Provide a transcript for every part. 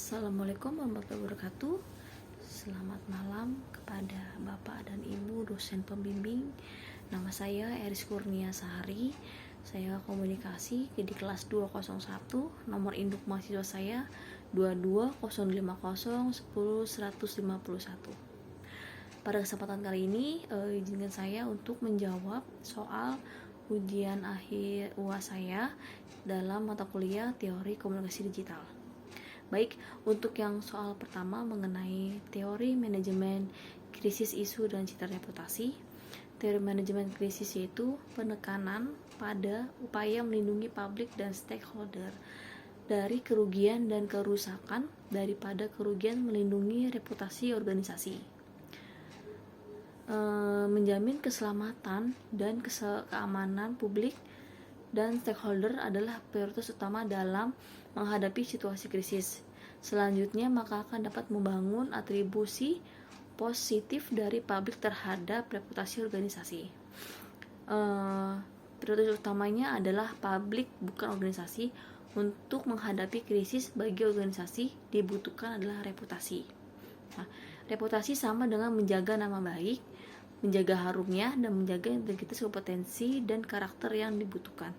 Assalamualaikum warahmatullahi wabarakatuh. Selamat malam kepada Bapak dan Ibu dosen pembimbing. Nama saya Eris Kurnia Sahari. Saya komunikasi di kelas 201. Nomor induk mahasiswa saya 22050101151. Pada kesempatan kali ini izinkan saya untuk menjawab soal ujian akhir UAS saya dalam mata kuliah Teori Komunikasi Digital. Baik, untuk yang soal pertama mengenai teori manajemen krisis isu dan citra reputasi. Teori manajemen krisis yaitu penekanan pada upaya melindungi publik dan stakeholder dari kerugian dan kerusakan daripada kerugian melindungi reputasi organisasi. Menjamin keselamatan dan keamanan publik dan stakeholder adalah prioritas utama dalam menghadapi situasi krisis. Selanjutnya, maka akan dapat membangun atribusi positif dari publik terhadap reputasi organisasi. Prioritas utamanya adalah publik, bukan organisasi. Untuk menghadapi krisis bagi organisasi dibutuhkan adalah reputasi. Nah, reputasi sama dengan menjaga nama baik, menjaga harumnya, dan menjaga integritas, kompetensi, dan karakter yang dibutuhkan.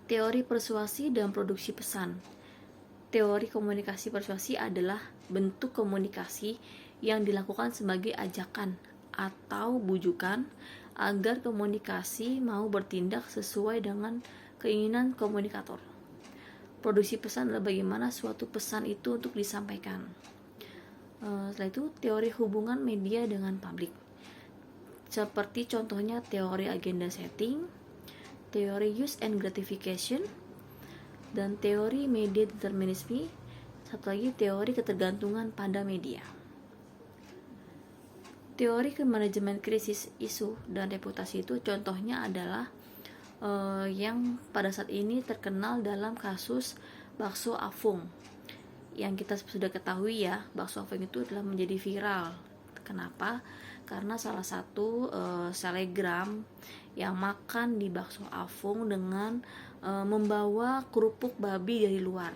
Teori persuasi dan produksi pesan. Teori komunikasi persuasi adalah bentuk komunikasi yang dilakukan sebagai ajakan atau bujukan agar komunikasi mau bertindak sesuai dengan keinginan komunikator. Produksi pesan adalah bagaimana suatu pesan itu untuk disampaikan. Setelah itu, teori hubungan media dengan publik. Seperti contohnya teori agenda setting, teori use and gratification, dan teori media determinisme. Satu lagi teori ketergantungan pada media. Teori manajemen krisis isu dan reputasi itu contohnya adalah yang pada saat ini terkenal dalam kasus bakso Afung. Yang kita sudah ketahui ya, bakso Afung itu adalah menjadi viral. Kenapa? Karena salah satu selebgram yang makan di bakso Afung dengan membawa kerupuk babi dari luar.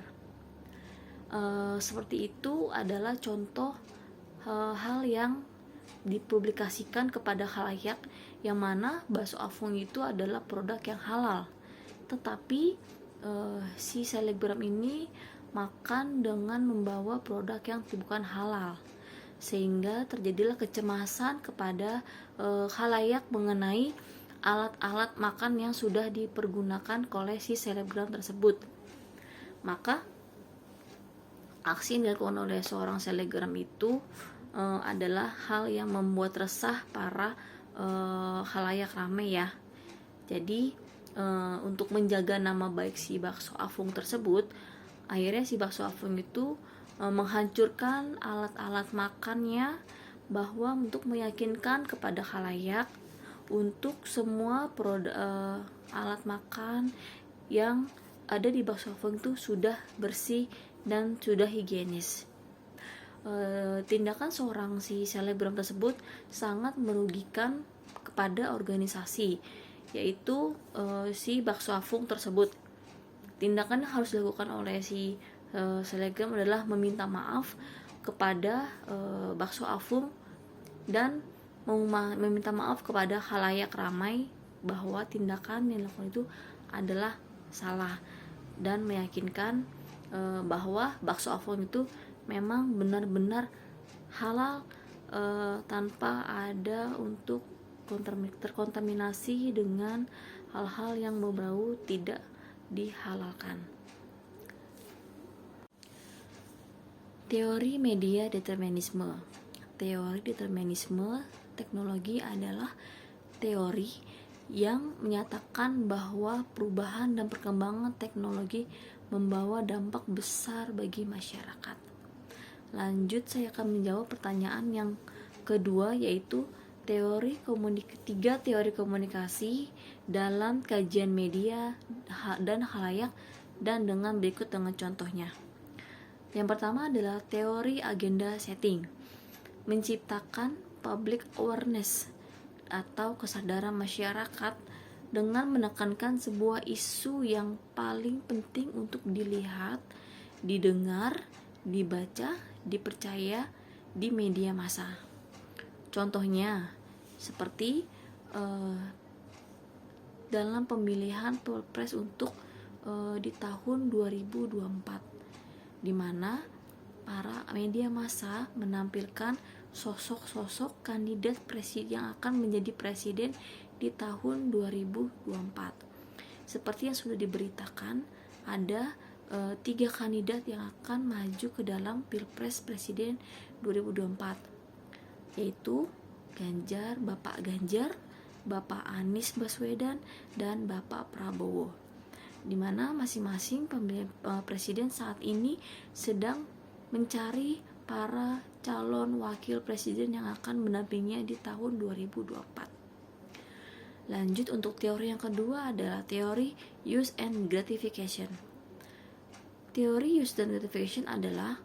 Seperti itu adalah contoh hal yang dipublikasikan kepada khalayak, yang mana bakso Afung itu adalah produk yang halal, tetapi si selebgram ini makan dengan membawa produk yang bukan halal, sehingga terjadilah kecemasan kepada khalayak mengenai alat-alat makan yang sudah dipergunakan oleh si selebgram tersebut. Maka aksi yang dilakukan oleh seorang selebgram itu adalah hal yang membuat resah para khalayak ramai ya. Jadi untuk menjaga nama baik si bakso Afung tersebut, akhirnya si bakso Afung itu menghancurkan alat-alat makannya, bahwa untuk meyakinkan kepada khalayak untuk semua produk alat makan yang ada di bakso Afung itu sudah bersih dan sudah higienis. Tindakan seorang si selebgram tersebut sangat merugikan kepada organisasi, yaitu si bakso Afung tersebut. Tindakan yang harus dilakukan oleh si selebgram adalah meminta maaf kepada bakso Afung dan meminta maaf kepada khalayak ramai bahwa tindakan yang dilakukan itu adalah salah, dan meyakinkan bahwa bakso Afung itu memang benar-benar halal tanpa ada untuk terkontaminasi dengan hal-hal yang berbau tidak dihalalkan. Teori media determinisme. Teori determinisme teknologi adalah teori yang menyatakan bahwa perubahan dan perkembangan teknologi membawa dampak besar bagi masyarakat. Lanjut, saya akan menjawab pertanyaan yang kedua, yaitu tiga teori komunikasi dalam kajian media dan khalayak, dan dengan berikut dengan contohnya. Yang pertama adalah teori agenda setting, menciptakan public awareness atau kesadaran masyarakat dengan menekankan sebuah isu yang paling penting untuk dilihat didengar, dibaca, dipercaya di media massa. Contohnya seperti dalam pemilihan Pilpres untuk di tahun 2024, di mana para media massa menampilkan sosok-sosok kandidat presiden yang akan menjadi presiden di tahun 2024. Seperti yang sudah diberitakan, ada 3 kandidat yang akan maju ke dalam Pilpres Presiden 2024, yaitu Bapak Ganjar, Bapak Anies Baswedan, dan Bapak Prabowo, di mana masing-masing presiden saat ini sedang mencari para calon wakil presiden yang akan mendampinginya di tahun 2024. Lanjut, untuk teori yang kedua adalah teori use and gratification. Teori use and gratification adalah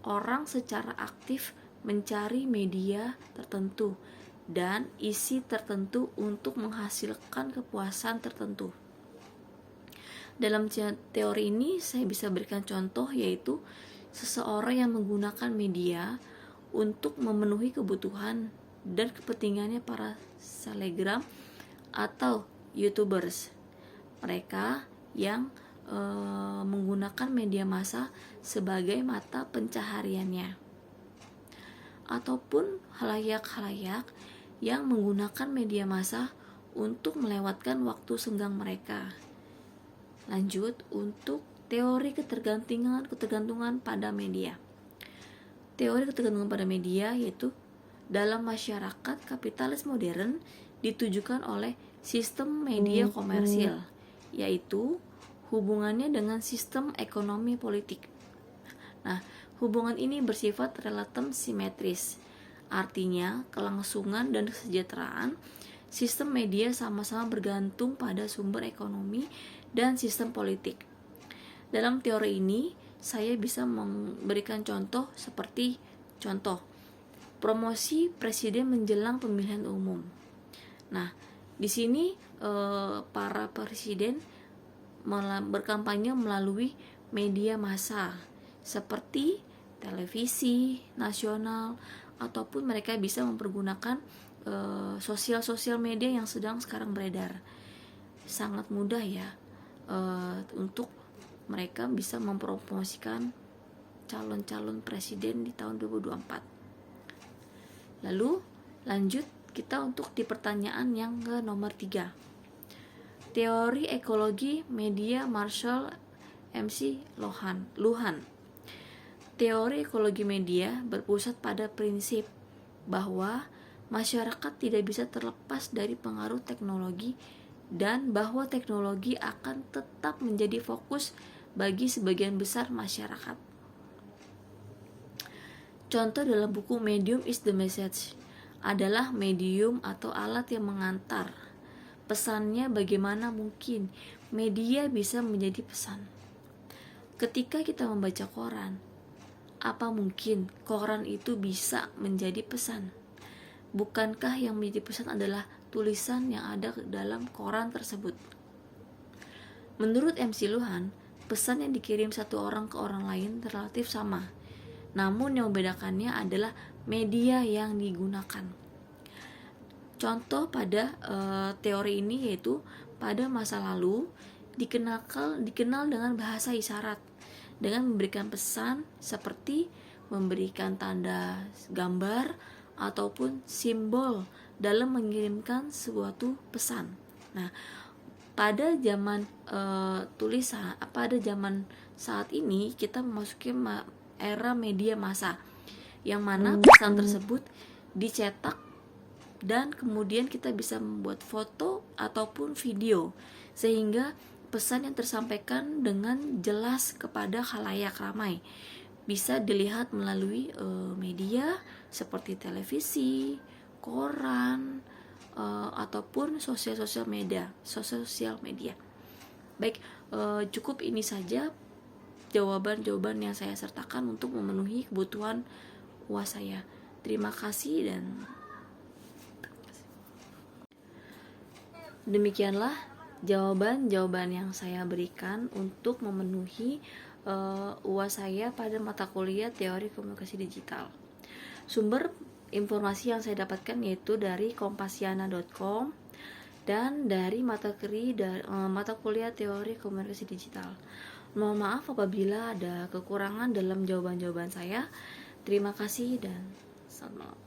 orang secara aktif mencari media tertentu dan isi tertentu untuk menghasilkan kepuasan tertentu. Dalam teori ini saya bisa berikan contoh, yaitu seseorang yang menggunakan media untuk memenuhi kebutuhan dan kepentingannya para selebgram atau YouTubers. Mereka yang menggunakan media massa sebagai mata pencahariannya, ataupun halayak-halayak yang menggunakan media massa untuk melewatkan waktu senggang mereka. Lanjut, untuk teori ketergantungan pada media. Teori ketergantungan pada media yaitu dalam masyarakat kapitalis modern ditujukan oleh sistem media komersil, yaitu hubungannya dengan sistem ekonomi politik. Nah, hubungan ini bersifat relatif simetris. Artinya, kelangsungan dan kesejahteraan sistem media sama-sama bergantung pada sumber ekonomi dan sistem politik. Dalam teori ini, saya bisa memberikan contoh seperti promosi presiden menjelang pemilihan umum. Nah, di sini para presiden berkampanye melalui media massa seperti televisi nasional, ataupun mereka bisa mempergunakan sosial media yang sedang sekarang beredar. Sangat mudah ya untuk mereka bisa mempromosikan calon-calon presiden di tahun 2024. Lalu lanjut kita untuk di pertanyaan yang ke nomor 3. Teori ekologi media Marshall MC Luhan. Teori ekologi media berpusat pada prinsip bahwa masyarakat tidak bisa terlepas dari pengaruh teknologi dan bahwa teknologi akan tetap menjadi fokus bagi sebagian besar masyarakat. Contoh dalam buku Medium is the Message adalah medium atau alat yang mengantar. Pesannya bagaimana mungkin media bisa menjadi pesan. Ketika kita membaca koran, apa mungkin koran itu bisa menjadi pesan? Bukankah yang menjadi pesan adalah tulisan yang ada dalam koran tersebut? Menurut MC Luhan, pesan yang dikirim satu orang ke orang lain relatif sama. Namun yang membedakannya adalah media yang digunakan. Contoh pada teori ini yaitu pada masa lalu dikenal dengan bahasa isyarat dengan memberikan pesan seperti memberikan tanda gambar ataupun simbol dalam mengirimkan suatu pesan. Nah, pada zaman pada zaman saat ini kita memasuki era media massa, yang mana pesan tersebut dicetak dan kemudian kita bisa membuat foto ataupun video sehingga pesan yang tersampaikan dengan jelas kepada khalayak ramai bisa dilihat melalui media seperti televisi, koran, ataupun sosial media. Baik, cukup ini saja jawaban-jawaban yang saya sertakan untuk memenuhi kebutuhan UAS saya. Terima kasih dan demikianlah jawaban-jawaban yang saya berikan untuk memenuhi UAS saya pada mata kuliah Teori Komunikasi Digital. Sumber informasi yang saya dapatkan yaitu dari kompasiana.com dan dari mata kuliah Teori Komunikasi Digital. Mohon maaf apabila ada kekurangan dalam jawaban-jawaban saya. Terima kasih dan selamat malam.